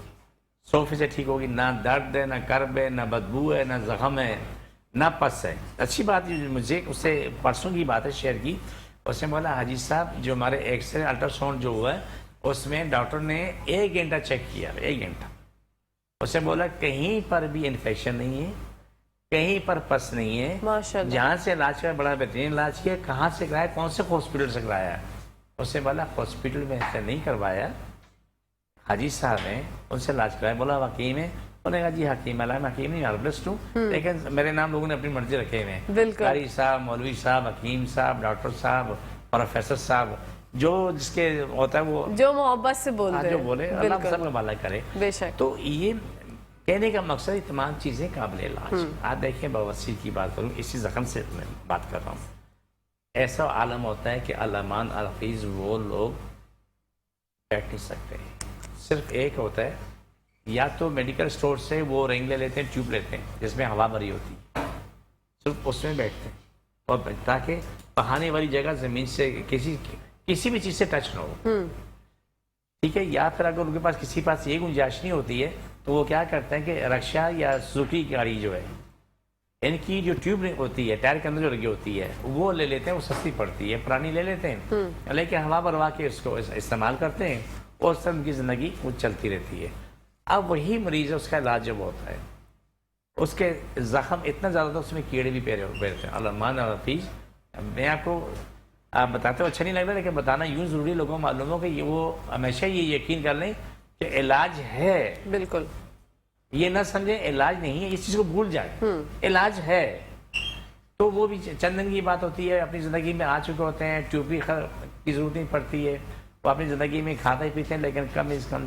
100% ٹھیک ہوگی. نہ درد ہے, نہ کرب ہے, نہ بدبو ہے, نہ زخم ہے, نہ پس ہے. اچھی بات مجھے اس سے پرسوں کی بات ہے شیئر کی. اس نے بولا حاجی صاحب جو ہمارے ایکس رے الٹرا ساؤنڈ جو ہوا ہے, اس میں ڈاکٹر نے 1 گھنٹہ چیک کیا, 1 گھنٹہ. اس نے بولا کہیں پر بھی انفیکشن نہیں ہے, کہیں پر پس نہیں ہے. ماشاءاللہ. جہاں سے علاج کیا بڑا بہترین علاج کیا. کہاں سے کرایا, کون سے ہاسپٹل سے کرایا؟ اس نے بولا ہاسپٹل میں سے نہیں کروایا, حاجی صاحب نے ان سے علاج کرایا. بولا حکیم ہے؟ انہوں نے کہا جی حکیم علام حکیم نہیں, ہربلسٹ ہوں, لیکن میرے نام لوگوں نے اپنی مرضی رکھے ہوئے ہیں. قاری صاحب, مولوی صاحب, حکیم صاحب, ڈاکٹر صاحب, پروفیسر صاحب, جو جس کے ہوتا ہے وہ جو محبت سے بولتے ہیں, جو بولے, اللہ سب کا بھلا کرے. بے شک. تو یہ کہنے کا مقصد, تمام چیزیں قابل علاج. آپ دیکھیں بواسیر کی بات کروں, اسی زخم سے میں بات کر رہا ہوں. ایسا عالم ہوتا ہے کہ علمان الحفیظ وہ لوگ بیٹھ نہیں سکتے. صرف ایک ہوتا ہے, یا تو میڈیکل اسٹور سے وہ رنگ لے لیتے ہیں, ٹیوب لیتے ہیں جس میں ہوا بھری ہوتی ہے, صرف اس میں بیٹھتے ہیں, اور تاکہ بہانے والی جگہ زمین سے کسی بھی چیز سے ٹچ نہ ہو. ٹھیک ہے. یا پھر اگر ان کے پاس کسی پاس یہ گنجائش نہیں ہوتی ہے, تو وہ کیا کرتے ہیں کہ رکشا یا سوزوکی کی گاڑی جو ہے, ان کی جو ٹیوب ہوتی ہے ٹائر کے اندر جو لگی ہوتی ہے, وہ لے لیتے ہیں. وہ سستی پڑتی ہے, پرانی لے لیتے ہیں, لیکن ہوا بھروا کے اس کو استعمال کرتے ہیں, اور اس سے ان کی زندگی وہ چلتی رہتی ہے. اب وہی مریض ہے, اس کا علاج جب ہوتا ہے, اس کے زخم اتنا زیادہ تھا, اس میں کیڑے بھی پیرتے ہیں. علمان الحفیظ, میں آپ کو بتاتے ہو اچھا نہیں لگ رہا, لیکن بتانا یوں ضروری, لوگوں کو معلوم ہو کہ وہ ہمیشہ یہ یقین کر لیں کہ علاج ہے. بالکل. یہ نہ سمجھیں علاج نہیں ہے, اس چیز کو بھول جائیں. علاج ہے. تو وہ بھی چند دن کی بات ہوتی ہے, اپنی زندگی میں آ چکے ہوتے ہیں, ٹیوب کی ضرورت نہیں پڑتی ہے, وہ اپنی زندگی میں کھاتے ہی پیتے ہیں, لیکن کم از کم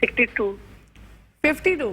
62। 52?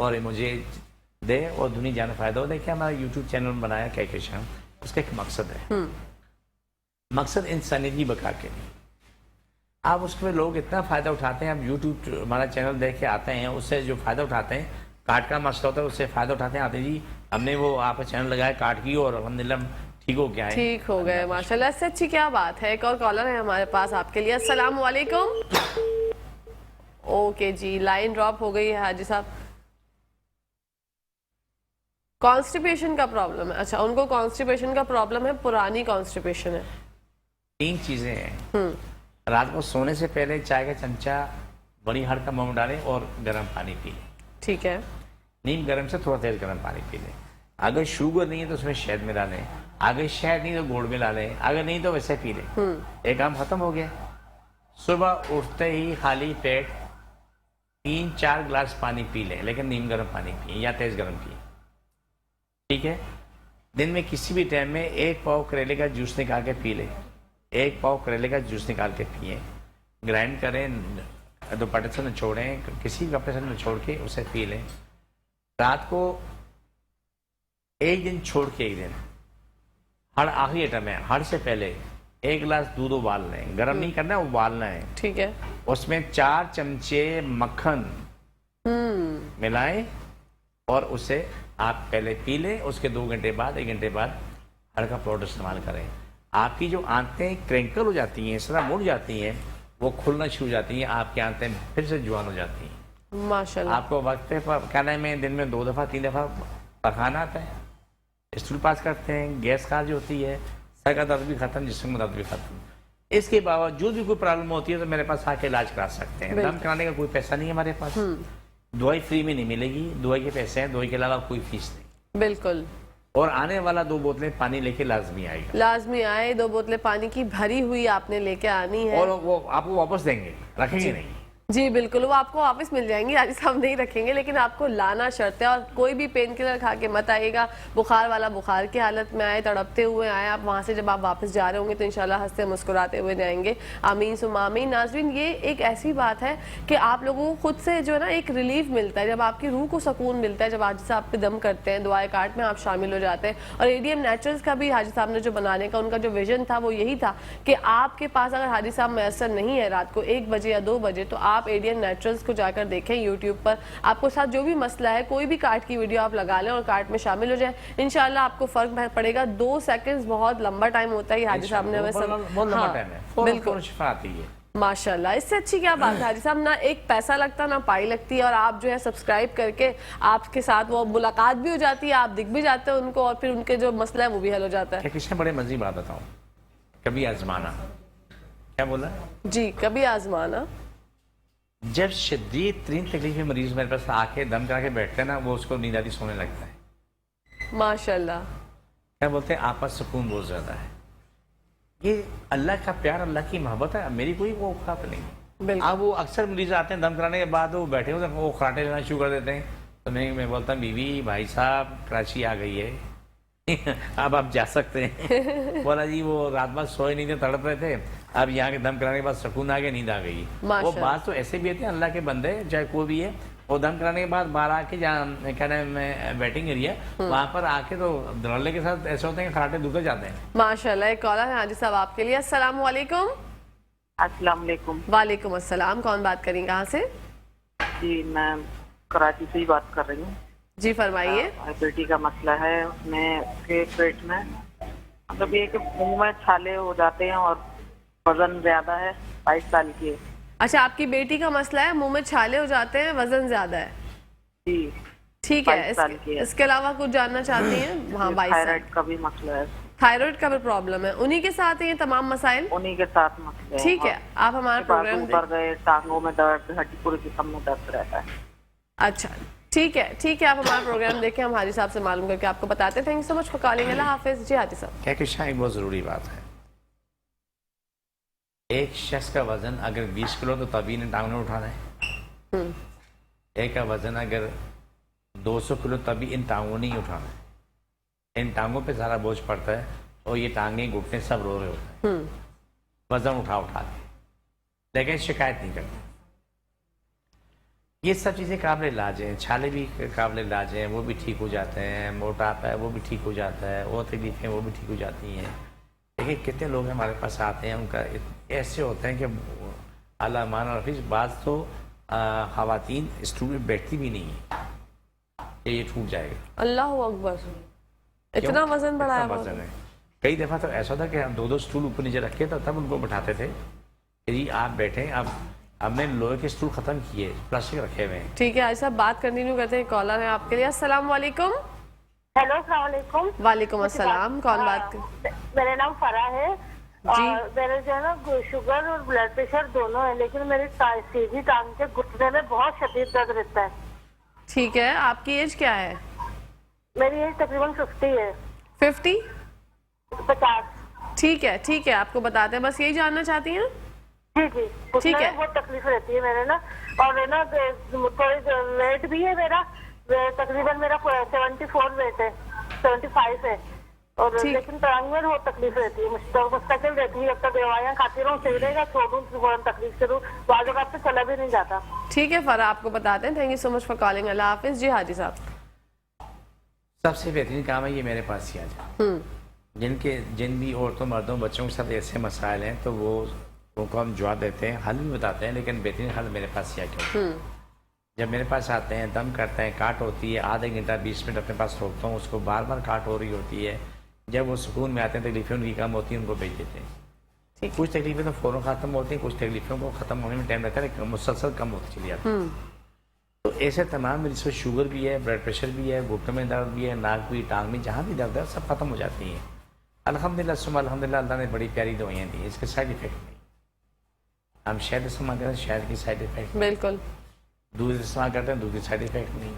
اور مجھے دے اور دنیا جانے فائدہ ہو. دیکھیں ہمارا یوٹیوب چینل بنایا کہکشاں, اس کا ایک مقصد ہے. مقصد انسانیت کی بقا کے لیے. آپ اس میں لوگ اتنا فائدہ اٹھاتے ہیں, آپ یوٹیوب ہمارا چینل دیکھ کے آتے ہیں, اس سے جو فائدہ اٹھاتے ہیں, کارڈ کا مسئلہ ہوتا ہے اس سے فائدہ اٹھاتے ہیں, آتے جی ہم نے وہ آپ کا چینل لگایا کارڈ کی اور الحمدللہ ٹھیک ہو گیا ہے. ٹھیک ہو گئے ماشاء اللہ. اس سے اچھی کیا بات ہے. ایک اور کالر ہے ہمارے پاس آپ کے لیے. السلام علیکم. اوکے جی, لائن ڈراپ ہو گئی ہے حاجی صاحب. کانسٹیپیشن کا پرابلم ہے. اچھا, ان کو کانسٹیپیشن کا پرابلم ہے, پرانی کانسٹیپیشن ہے. 3 چیزیں ہیں. رات کو سونے سے پہلے چائے کا چمچہ بڑی ہڑ کا منہ ڈالیں اور گرم پانی پی لیں. ٹھیک ہے. نیم گرم سے تھوڑا تیز گرم پانی پی لیں. اگر شوگر نہیں ہے تو اس میں شہد ملا لیں, اگر شہد نہیں تو گڑ ملا لیں, اگر نہیں تو ویسے پی لیں. ایک کام ختم ہو گیا. صبح اٹھتے ہی خالی پیٹ 3-4 گلاس پانی پی لیں, لیکن نیم گرم پانی پئیں یا تیز گرم پئیں. ٹھیک ہے. دن میں کسی بھی ٹائم میں 1 پاؤ کریلے کا جوس نکال کے پی لیں. 1 پاؤ کریلے کا جوس نکال کے پئیں, گرائنڈ کریں, دوپٹے سے نچوڑیں, کسی بھی کپڑے سے نچوڑ کے اسے پی لیں. رات کو 1 دن چھوڑ کے 1 دن ہر آخری ایٹم ہے, ہر سے پہلے 1 گلاس دودھ ابال لیں. گرم نہیں کرنا, ابالنا ہے. ٹھیک ہے. اس میں 4 چمچے مکھن ملائیں اور اسے آپ پہلے پی لیں. اس کے 2 گھنٹے بعد 1 گھنٹے بعد ہلکا پاؤڈر استعمال کریں. آپ کی جو آنتیں کرنکل ہو جاتی ہیں, اس طرح مڑ جاتی ہیں, وہ کھلنا شروع ہو جاتی ہیں. آپ کی آنتیں پھر سے جوان ہو جاتی ہیں. ماشاءاللہ. آپ کو وقت پہ کہنا ہے میں دن میں 2 دفعہ 3 دفعہ پخانا آتا ہے, اسٹول پاس کرتے ہیں, گیس خارج ہوتی ہے, سر کا درد بھی ختم, جسم کا درد بھی ختم. اس کے باوجود بھی کوئی پرابلم ہوتی ہے تو میرے پاس آ کے علاج کرا سکتے ہیں. دم کرانے کا کوئی پیسہ نہیں ہے ہمارے پاس. دوائی فری میں نہیں ملے گی, دوائی کے پیسے ہیں, دوائی کے علاوہ کوئی فیس نہیں. بالکل. اور آنے والا 2 بوتلیں پانی لے کے لازمی آئے گا. لازمی آئے, 2 بوتلیں پانی کی بھری ہوئی آپ نے لے کے آنی ہے. اور وہ آپ کو واپس دیں گے, رکھیں گے نہیں. جی بالکل, وہ آپ کو واپس مل جائیں گی. حاجی صاحب نہیں رکھیں گے, لیکن آپ کو لانا شرط ہے. اور کوئی بھی پین کلر کھا کے مت آئیے گا. بخار والا بخار کی حالت میں آئے, تڑپتے ہوئے آئے. آپ وہاں سے جب آپ واپس جا رہے ہوں گے تو انشاءاللہ ہنستے مسکراتے ہوئے جائیں گے. آمین ثم آمین. ناظرین, یہ ایک ایسی بات ہے کہ آپ لوگوں کو خود سے جو ہے نا ایک ریلیف ملتا ہے, جب آپ کی روح کو سکون ملتا ہے, جب حاجی صاحب پہ دم کرتے ہیں, دعائے کارٹ میں آپ شامل ہو جاتے ہیں. اور ADM نیچرلز کا بھی حاجی صاحب نے جو بنانے کا ان کا جو ویژن تھا وہ یہی تھا کہ آپ کے پاس اگر حاجی صاحب میسر نہیں ہے رات کو 1 بجے یا 2 بجے, تو آپ ADM نیچرلز کو جا کر دیکھیں یوٹیوب پر. آپ کو ساتھ جو بھی مسئلہ ہے, کوئی بھی کارٹ کی ویڈیو آپ لگا لیں اور کارٹ میں شامل ہو جائیں, انشاءاللہ آپ کو فرق پڑے گا. 2 سیکنڈز بہت لمبا ٹائم ہوتا ہے. حاجی صاحب نے ہمیں بہت لمبا ٹائم ہے, بالکل شفا آتی ہے. ماشاءاللہ. اس سے اچھی کیا بات ہے حاجی صاحب, نہ ایک پیسہ لگتا نہ پائی لگتی ہے, اور آپ جو ہے سبسکرائب کر کے آپ کے ساتھ وہ ملاقات بھی ہو جاتی ہے, آپ دکھ بھی جاتے ہیں ان کو, اور پھر ان کے جو مسئلہ ہے وہ بھی حل ہو جاتا ہے. کسی بڑے مزے بات بتاؤں, کبھی آزمانا. کیا بولا جی, کبھی آزمانا. جب شدید ترین تکلیف میں مریض میرے پاس آ کے دم کرا کے بیٹھتے ہیں نا, وہ اس کو نیند آتی سونے لگتا ہے. ماشاءاللہ. کیا بولتے ہیں, آپس سکون بہت زیادہ ہے. یہ اللہ کا پیار, اللہ کی محبت ہے, میری کوئی وہ خواب نہیں. اب وہ اکثر مریض آتے ہیں دم کرانے کے بعد وہ بیٹھے ہوتے ہیں, وہ خراٹے لینا شروع کر دیتے ہیں. تو میں بولتا ہوں بیوی بھائی صاحب کراچی آ گئی ہے, اب آپ جا سکتے ہیں. بولا جی وہ رات بھر سوئے نہیں تھے, تڑپ رہے تھے, اب یہاں کے دم کرانے کے بعد سکون آ گیا, نیند آ گئی. وہ بات تو ایسے بھی ہوتے ہیں اللہ کے بندے, چاہے کوئی بھی ہے, وہ دم کرانے کے بعد باہر آ کے جہاں کیا نام ہے ویٹنگ ایریا, وہاں پر آ کے تو دھڑلے کے ساتھ ایسے ہوتے ہیں کہ خراٹے دکھتے جاتے ہیں. ماشاءاللہ. ایک کالر ہے حاجی صاحب آپ کے لیے. السلام علیکم. السلام علیکم. وعلیکم السلام. کون بات کریں, کہاں سے؟ جی میں کراچی سے ہی بات کر رہی ہوں. جی فرمائیے. بیٹی کا مسئلہ ہے, اس میں اس کے پیٹ میں مطلب یہ کہ منہ میں چھالے ہو جاتے ہیں اور وزن زیادہ ہے, 22 سال کی ہے. اچھا, آپ کی بیٹی کا مسئلہ ہے, منہ میں چھالے ہو جاتے ہیں, وزن زیادہ ہے. جی ٹھیک ہے. اس کے علاوہ کچھ جاننا چاہتی ہیں؟ ہاں, 22 سال. تھائرائڈ کا بھی مسئلہ ہے. تھائرائڈ کا بھی پرابلم ہے. انہی کے ساتھ ہیں یہ تمام مسائل؟ انہی کے ساتھ مسئلہ ہے. ٹھیک ہے, آپ ہمارا پروگرام پر گئے, ٹانگوں میں درد, ہڈی پورے جسم میں درد رہتا ہے. اچھا ٹھیک ہے, ٹھیک ہے, آپ ہمارا پروگرام دیکھیں, ہم حاجی صاحب سے معلوم کر کے آپ کو بتاتے ہیں. Thank you so much for calling. اللہ حافظ. جی حاجی صاحب. کیا کہ ایک بہت ضروری بات ہے. ایک شخص کا وزن اگر 20 کلو تو تبھی نے ٹانگ میں اٹھانا ہے. ایک کا وزن اگر 200 کلو تبھی ان ٹانگوں نہیں اٹھانا ہے. ان ٹانگوں پہ سارا بوجھ پڑتا ہے اور یہ ٹانگیں گھٹنے سب رو رہے ہوتے ہیں وزن اٹھا کے, لیکن شکایت نہیں کرتے. یہ سب چیزیں قابل علاج ہیں. چھالے بھی قابل علاج ہیں, وہ بھی ٹھیک ہو جاتے ہیں. موٹاپا ہے وہ بھی ٹھیک ہو جاتا ہے. اور تکلیفیں وہ بھی ٹھیک ہو جاتی ہیں. لیکن کتنے لوگ ہمارے پاس آتے ہیں, ان کا ایسے ہوتے ہیں کہ اللہ مان اور حفیظ, بعض تو خواتین اسٹول میں بیٹھتی بھی نہیں ہیں کہ یہ ٹوٹ جائے گا. اللہ اکبر, اتنا وزن بڑھایا اتنا وزن ہے. کئی دفعہ تو ایسا تھا کہ ہم 2 اسٹول اوپر نیچے رکھے تو تب ان کو بٹھاتے تھے کہ جی آپ بیٹھیں. اب میں لوہے کے اسٹول ختم کیے, پلاسٹک رکھے ہوئے ہیں. ٹھیک ہے, ایسا بات کنٹینیو کرتے ہیں. کالر ہے آپ کے لیے. السلام علیکم. ہیلو, السلام علیکم. وعلیکم السلام. کون بات کر؟ میرا نام فرح ہے. جی. میرے جو ہے نا شوگر اور بلڈ پریشر دونوں ہے, لیکن میری سیدھی ٹانگ کے گھٹنے میں بہت شدید درد رہتا ہے. ٹھیک ہے, آپ کی ایج کیا ہے؟ میری ایج تقریباً 50 ہے. 50؟ 50. ٹھیک ہے ٹھیک ہے, آپ کو بتاتے ہیں. بس یہی جاننا چاہتی ہیں؟ جی جی, ٹھیک ہے. بہت تکلیف رہتی ہے میرے نا. اور نا تھوڑی ویٹ بھی ہے میرا, تقریباً میرا 74 ویٹ ہے, 75 ہے. اور لیکن ٹانگ میں بہت تکلیف رہتی ہے, مستقل رہتی ہے. جب تک دوائیاں کھاتی رہوں صحیح رہے گا, چھوڑوں فوراً تکلیف سے رہوں, بعض اوقات سے چلا بھی نہیں جاتا. ٹھیک ہے فرح, آپ کو بتاتے ہیں. Thank you so much for calling. اللہ حافظ. جی حاجی صاحب. سب سے بہترین کام ہے یہ میرے پاس ہی آ جائے. جن بھی عورتوں مردوں بچوں کے ساتھ ایسے مسائل ہیں تو وہ کو ہم جواب دیتے ہیں, حل بھی بتاتے ہیں, لیکن بہترین حل میرے پاس ہی آ کے. جب میرے پاس آتے ہیں, دم کرتے ہیں, کاٹ ہوتی ہے, آدھا گھنٹہ 20 منٹ اپنے پاس روکتا ہوں, اس کو بار بار کاٹ ہو رہی ہوتی ہے. جب وہ سکون میں آتے ہیں, تکلیفیں ان کی کم ہوتی ہیں, ان کو بھیج دیتے ہیں. کچھ تکلیفیں تو فوراً ختم ہوتی ہیں, کچھ تکلیفوں کو ختم ہونے میں ٹائم لگتا ہے, لیکن مسلسل کم ہوتی چلی جاتی ہے. تو ایسے تمام جس میں شوگر بھی ہے, بلڈ پریشر بھی ہے, گھٹنوں میں درد بھی ہے, ناک بھی, ٹانگ میں, جہاں بھی درد ہے, سب ختم ہو جاتی ہیں. الحمدللہ ثم الحمدللہ, اللہ نے بڑی پیاری دوائیاں دی ہیں, اس کے سائڈ افیکٹ نہیں. ہم شہد استعمال کرتے ہیں, شہد کی سائڈ افیکٹ. بالکل. دودھ استعمال کرتے ہیں, دودھ کی سائڈ افیکٹ نہیں.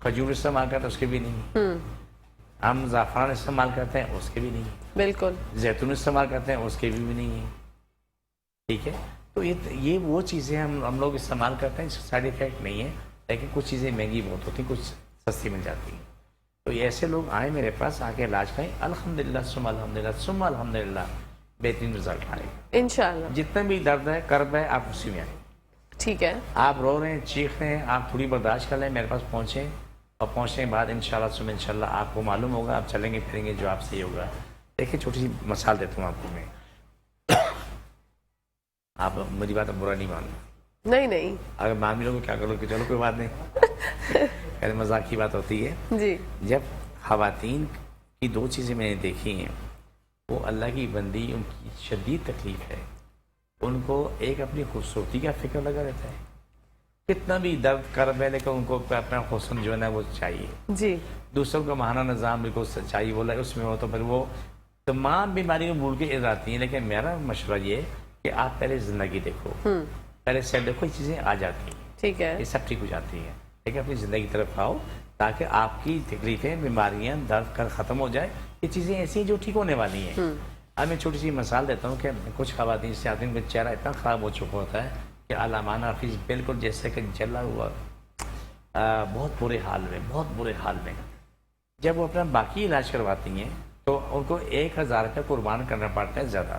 کھجور استعمال کرتے ہیں, اس کے بھی نہیں. ہم زعفران استعمال کرتے ہیں, اس کے بھی نہیں. بالکل. زیتون استعمال کرتے ہیں, اس کے بھی نہیں ہے. ٹھیک ہے, تو یہ وہ چیزیں ہم لوگ استعمال کرتے ہیں, اس کا سائڈ افیکٹ نہیں ہے. لیکن کچھ چیزیں مہنگی بہت ہوتی ہیں, کچھ سستی مل جاتی ہیں. تو ایسے لوگ آئیں میرے پاس, آ کے علاج کریں. الحمدللہ ثم الحمدللہ ثم الحمدللہ, بہترین رزلٹ آئے گا انشاءاللہ. جتنا بھی درد ہے, کرب ہے, آپ اسی میں آئیں. ٹھیک ہے. آپ رو رہے ہیں, چیخ رہے ہیں, آپ تھوڑی برداشت کر لیں, میرے پاس پہنچیں, اور پہنچنے کے بعد انشاءاللہ ثم انشاءاللہ آپ کو معلوم ہوگا, آپ چلیں گے پھریں گے, جو آپ صحیح ہوگا. دیکھیں, چھوٹی سی مثال دیتا ہوں آپ کو میں. آپ میری بات برا نہیں ماننا. نہیں, اگر مان بھی لوگ کیا کرو کہ چلو کوئی بات نہیں, خیر مذاق کی بات ہوتی ہے. جی. جب خواتین کی 2 چیزیں میں نے دیکھی ہیں, وہ اللہ کی بندی, ان کی شدید تکلیف ہے, ان کو ایک اپنی خوبصورتی کا فکر لگا رہتا ہے. کتنا بھی درد کرب ہے, لیکن ان کو اپنا حسن جو ہے نا وہ چاہیے. جی. دوسروں کا ماہانہ نظام بالکل سچائی بولا ہے اس میں ہو, تو پھر وہ تمام بیماریوں کو بھول کے ادھر آتی ہیں. لیکن میرا مشورہ یہ ہے کہ آپ پہلے زندگی دیکھو, پہلے سے دیکھو, یہ چیزیں آ جاتی ہیں. ٹھیک ہے. یہ سب ٹھیک ہو جاتی ہیں. لیکن اپنی زندگی کی طرف آؤ, تاکہ آپ کی تکلیفیں, بیماریاں, درد کر ختم ہو جائے. یہ چیزیں ایسی ہیں جو ٹھیک ہونے والی ہیں. اب میں چھوٹی سی مثال دیتا ہوں کہ کچھ خواتین سے آتی ہیں, ان کا چہرہ اتنا خراب ہو چکا ہوتا ہے کہ علامہ حافظ بالکل جیسے کہ جلا ہوا, بہت برے حال میں. جب وہ اپنا باقی علاج کرواتی ہیں تو ان کو 1000 روپے قربان کرنا پڑتا ہے زیادہ.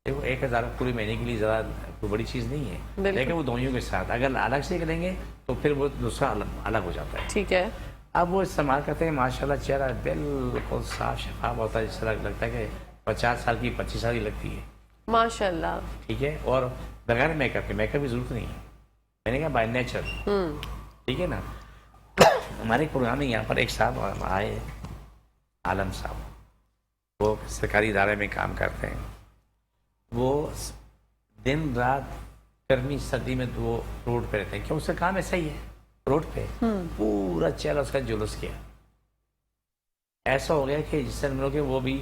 دیکھو 1000 پورے مہینے کے لیے زیادہ کوئی بڑی چیز نہیں ہے, لیکن وہ دوائیوں کے ساتھ اگر الگ سے کریں گے تو پھر وہ دوسرا الگ ہو جاتا ہے. ٹھیک ہے. اب وہ استعمال کرتے ہیں, ماشاءاللہ چہرہ بالکل صاف شفاف ہوتا ہے, جس طرح لگتا ہے کہ 50 سال کی 25 سال کی لگتی ہے. ماشاءاللہ. ٹھیک ہے, اور بغیر میک اپ کے, میک اپ کی ضرورت نہیں ہے. میں نے کہا بائی نیچر. ٹھیک ہے نا. ہمارے پروگرام میں یہاں پر ایک صاحب آئے, عالم صاحب, وہ سرکاری ادارے میں کام کرتے ہیں. وہ دن رات گرمی سردی میں وہ روڈ پہ رہتے ہیں, کیوں اس کا کام ایسا ہی ہے. روڈ پہ پورا چہرہ اس کا جلوس کیا, ایسا ہو گیا کہ جس سے ہم لوگ وہ بھی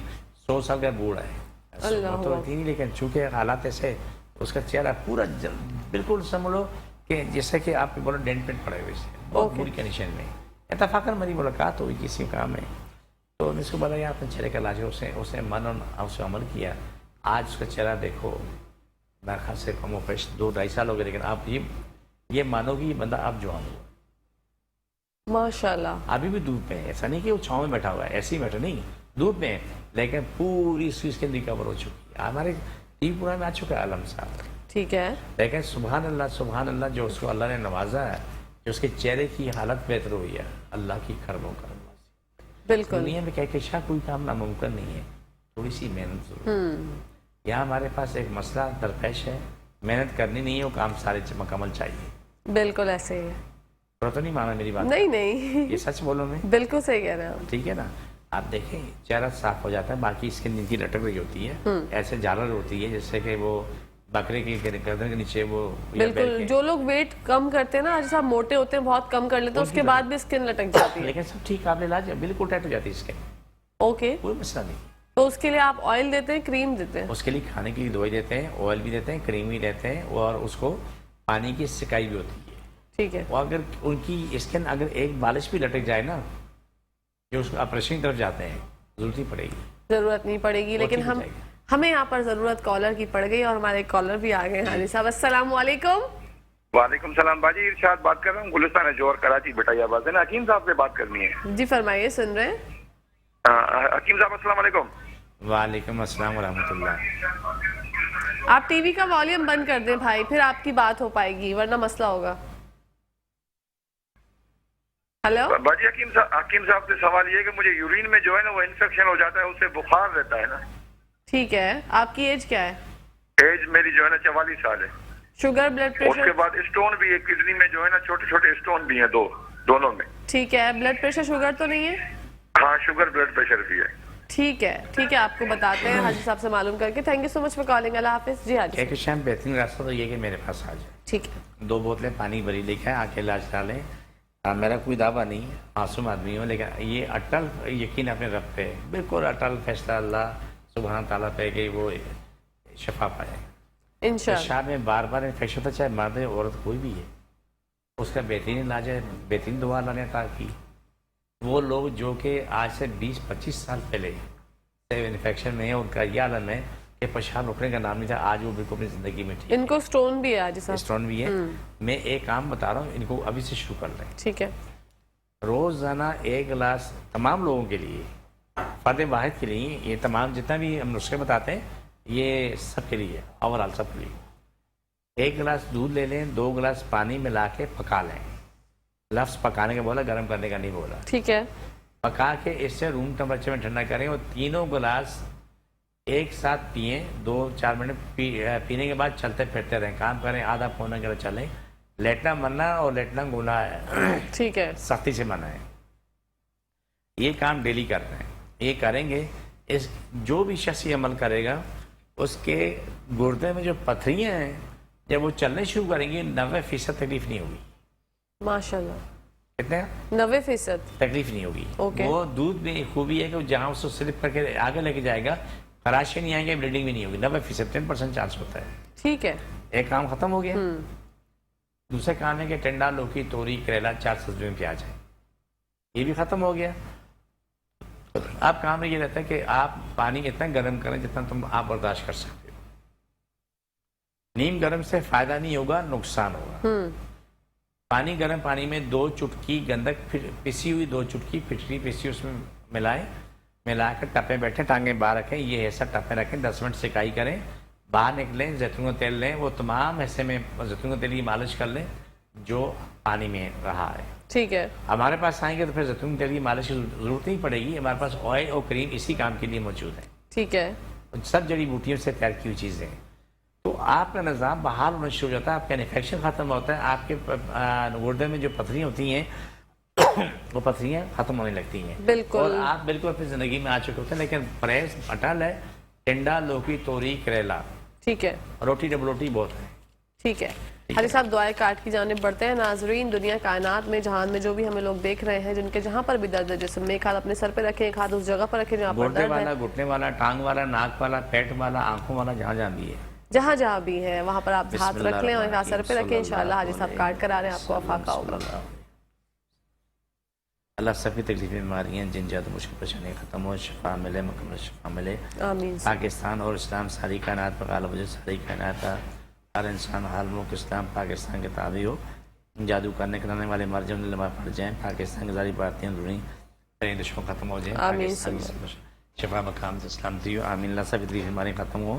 100 سال کا بوڑھا ہے. تو نہیں, لیکن چونکہ حالات ایسے, اس کا چہرہ پورا بالکل سمجھ لو کہ جیسے کہ آپ بولو ڈینٹ پینٹ پڑے ہوئے, بہت بری کنڈیشن میں. اتفاقاً میری ملاقات ہوئی کسی کام میں, تو میں اس کو بولا یار اپنے چہرے کا علاج ہے. اس نے من اور اس عمل کیا. آج اس کا چہرہ دیکھو, میرے خیال سے کم و بیش 2-2.5 سال ہو گئے, لیکن آپ یہ مانو گی یہ بندہ آپ جوان ہوا ماشاءاللہ. ابھی بھی دھوپ میں ہے, ایسا نہیں کہ وہ چھاؤں میں بیٹھا ہوا ہے, ایسے ہی بیٹھا نہیں, دھوپ میں ہے, لیکن پوری سوئی اس کے ریکور ہو چکی ہے. ہمارے ٹی پورا میں آ چکا ہے عالم صاحب. ٹھیک ہے. لیکن سبحان اللہ جو اس کو اللہ نے نوازا ہے, جو اس کے چہرے کی حالت بہتر ہوئی ہے, اللہ کی کرم کرم. بالکل. دنیا میں کہکشاں کوئی کام ناممکن نہیں ہے, تھوڑی سی محنت ضرور. یہاں ہمارے پاس ایک مسئلہ درپیش ہے, محنت کرنی نہیں ہے, وہ کام سارے مکمل چاہیے. بالکل ایسے ہی ہے. تو نہیں مانا میری بات؟ نہیں یہ سچ بولو میں. بالکل صحیح کہہ رہے ہیں. ٹھیک ہے نا. آپ دیکھیں چہرہ صاف ہو جاتا ہے, باقی اسکن جن کی لٹک رہی ہوتی ہے ایسے جالر ہوتی ہے جیسے کہ وہ بکرے کی گردن کے نیچے وہ. بالکل. جو لوگ ویٹ کم کرتے ہیں نا, جیسے آپ موٹے ہوتے ہیں, بہت کم کر لیتے ہیں, اس کے بعد بھی اسکن لٹک جاتی ہے. لیکن سب ٹھیک, قابل علاج ہے, بالکل ٹائٹ ہو جاتی ہے اسکن. اوکے. کوئی مسئلہ نہیں. تو اس کے لیے آپ آئل دیتے ہیں, کریم دیتے ہیں؟ اس کے لیے کھانے کی دوائی دیتے ہیں, آئل بھی دیتے ہیں, کریم بھی دیتے ہیں, اور اس کو پانی کی سکائی بھی ہوتی ہے. ٹھیک ہے. وہ اگر ان کی اسکن اگر ایک بالش بھی لٹک جائے نا, جو اس کو آپریشن کی طرف جاتے ہیں, ضرورت نہیں پڑے گی. ضرورت نہیں پڑے گی. لیکن ہمیں یہاں پر ضرورت کالر کی پڑ گئی, اور ہمارے کالر بھی آ گئے. حاجی صاحب السلام علیکم. وعلیکم السلام. باجی ارشاد بات کر رہا ہوں, گلستان جوہر کراچی بٹائی آباد سے. حکیم صاحب سے بات کرنی ہے. جی فرمائیے, سن رہے ہیں. حکیم صاحب السلام علیکم. وعلیکم السلام ورحمۃ اللہ. آپ ٹی وی کا والیوم بند کر دیں بھائی, پھر آپ کی بات ہو پائے گی, ورنہ مسئلہ ہوگا. ہلو باجی حکیم صاحب سے سوال یہ ہے کہ مجھے یورین میں جو ہے نا وہ انفیکشن ہو جاتا ہے, اس سے بخار رہتا ہے نا. ٹھیک ہے. آپ کی ایج کیا ہے؟ ایج میری جو ہے نا 44 سال ہے. شوگر, بلڈ اس پریشر؟ کے بعد اسٹون بھی ہے کڈنی میں, جو ہے نا چھوٹے چھوٹے اسٹون بھی ہیں دونوں میں. ٹھیک ہے. بلڈ پریشر, شوگر تو نہیں ہے؟ ہاں شوگر بلڈ پریشر بھی ہے. ٹھیک ہے. ٹھیک ہے, آپ کو بتاتے ہیں حاجی صاحب سے معلوم کر کے. Thank you so much for calling. اللہ حافظ. جی حاجی ایک شام بہترین راستہ تو یہ کہ میرے پاس آ جائے. ٹھیک ہے. 2 بوتلیں پانی بھری لے کے آ کے علاج کرا لیں. میرا کوئی دعویٰ نہیں ہے, معصوم آدمی ہوں, لیکن یہ اٹل یقین اپنے رب پہ, بالکل اٹل فیصلہ اللہ سبحانہ تعالیٰ پہ کہ وہ شفا پائے. انشاءاللہ. پیشاب میں بار بار انفیکشن ہوتا ہے, چاہے مرد ہے عورت کوئی بھی ہے, اس کا بہترین علاج ہے, بہترین دعا اللہ نے عطا کی. وہ لوگ جو کہ آج سے 20-25 سال پہلے سے انفیکشن میں ہے, ان کا یہ عالم ہے کہ پیشاب رکنے کا نام نہیں تھا, آج وہ بالکل اپنی زندگی میں ٹھیک. ان کو سٹون بھی ہے حاجی صاحب. اسٹون بھی ہے. میں ایک کام بتا رہا ہوں, ان کو ابھی سے شروع کر لیں. ٹھیک ہے. روزانہ 1 گلاس تمام لوگوں کے لیے, فرد واحد کے لیے, یہ تمام جتنا بھی ہم نسخے بتاتے ہیں یہ سب کے لیے, اوور آل سب کے لیے. 1 گلاس دودھ لے لیں, 2 گلاس پانی ملا کے پکا لیں. لفظ پکانے کا بولا, گرم کرنے کا نہیں بولا. ٹھیک ہے. پکا کے اس سے روم ٹمپریچر میں ٹھنڈا کریں, اور تینوں گلاس ایک ساتھ پئیں. 2-4 منٹ پینے کے بعد چلتے پھرتے رہیں, کام کریں, آدھا پونا گھنٹہ چلیں. لیٹنا منع اور لیٹنا گناہ ہے. ٹھیک ہے. سختی سے منع ہے. یہ کام ڈیلی کر رہے ہیں, یہ کریں گے. اس جو بھی شخص یہ عمل کرے گا, اس کے گردے میں جو پتھریاں ہیں جب وہ چلنے شروع کریں گے 90% تکلیف نہیں ہوگی. ماشاءاللہ. کتنے؟ 90% تکلیف نہیں ہوگی. اوکے. وہ دودھ میں خوبی ہے کہ جہاں اس کو سلپ کر کے آگے لے کے جائے گا, خراشیں نہیں آئیں گے, بلیڈنگ بھی نہیں ہوگی. 90% 10% چانس ہوتا ہے. ٹھیک ہے. ایک کام ختم ہو گیا. دوسرا کام ہے کہ ٹنڈا, لوکی, توری, کریلا, 4 سبزیوں میں پیاز ہے, یہ بھی ختم ہو گیا. اب کام یہ رہتا ہے کہ آپ پانی اتنا گرم کریں جتنا آپ برداشت کر سکتے ہو. نیم گرم سے فائدہ نہیں ہوگا, نقصان ہوگا. پانی گرم پانی میں 2 چٹکی گندک پسی ہوئی, 2 چٹکی پھٹکری پسی اس میں ملائیں, ملا کر ٹپے بیٹھیں, ٹانگیں باہر رکھیں, یہ ایسا ٹپے رکھیں, 10 منٹ سکائی کریں, باہر نکلیں, زیتون کا تیل لیں, وہ تمام حصے میں زیتون کا تیل کی مالش کر لیں جو پانی میں رہا ہے. ٹھیک ہے. ہمارے پاس آئیں گے تو پھر زیتون تیل کی مالش کی ضرورت نہیں پڑے گی. ہمارے پاس آئل اور کریم اسی کام کے لیے موجود ہے. ٹھیک ہے. سب جڑی بوٹیوں سے تیار کی ہوئی چیزیں ہیں. تو آپ کا نظام بحال ہونا شروع ہو جاتا ہے, آپ کا انفیکشن ختم ہوتا ہے, آپ کے گردے میں جو پتھریاں ہوتی ہیں وہ پتھریاں ختم ہونے لگتی ہیں. بالکل. اور آپ بالکل اپنی زندگی میں آ چکے ہوتے ہیں. لیکن پرہیز اٹل ہے, ٹنڈا, لوکی, توری, کریلا, ٹھیک ہے, روٹی ڈبل روٹی بہت ہے. ٹھیک ہے. حاجی صاحب دعائیں کاٹ کی جانب بڑھتے ہیں. ناظرین, دنیا کائنات میں, جہان میں جو بھی ہمیں لوگ دیکھ رہے ہیں, جن کے جہاں پر بھی درد ہے جسم میں, ایک ہاتھ اپنے سر پہ رکھیں, ایک ہاتھ اس جگہ پر رکھیں جہاں پر گردے درد والا, ہے. گھٹنے والا, ٹانگ والا, ناک والا, پیٹ والا, آنکھوں والا, جہاں جہاں بھی ہے, جہاں جہاں بھی ہے وہاں پر آپ ہاتھ رکھ لیں اور ایک ہاتھ سر پہ رکھیں. انشاءاللہ حاجی صاحب کاٹ کر آ رہے ہیں, آپ کو افاقہ ہوگا. اللہ سب کی تکلیفیں, بیماریاں, جن جات مشکل پریشانیاں ختم ہو, شفا ملے, مکمل شفا ملے. آمین. پاکستان اور اسلام ساری کائنات پر غالب ہو جائے, ساری کائنات کا ہر انسان, ہر ملک اسلام پاکستان کے تابع ہو. جادو کرنے کرانے والے مر جائیں, لمبا پڑ جائیں. پاکستان کی ساری بھارتیاں ضروری دشمن ختم ہو جائیں. آمین. شفا مقام سے سلامتی ہو. آمین. اللہ سب کی تکلیفیں بیماریاں ختم ہو.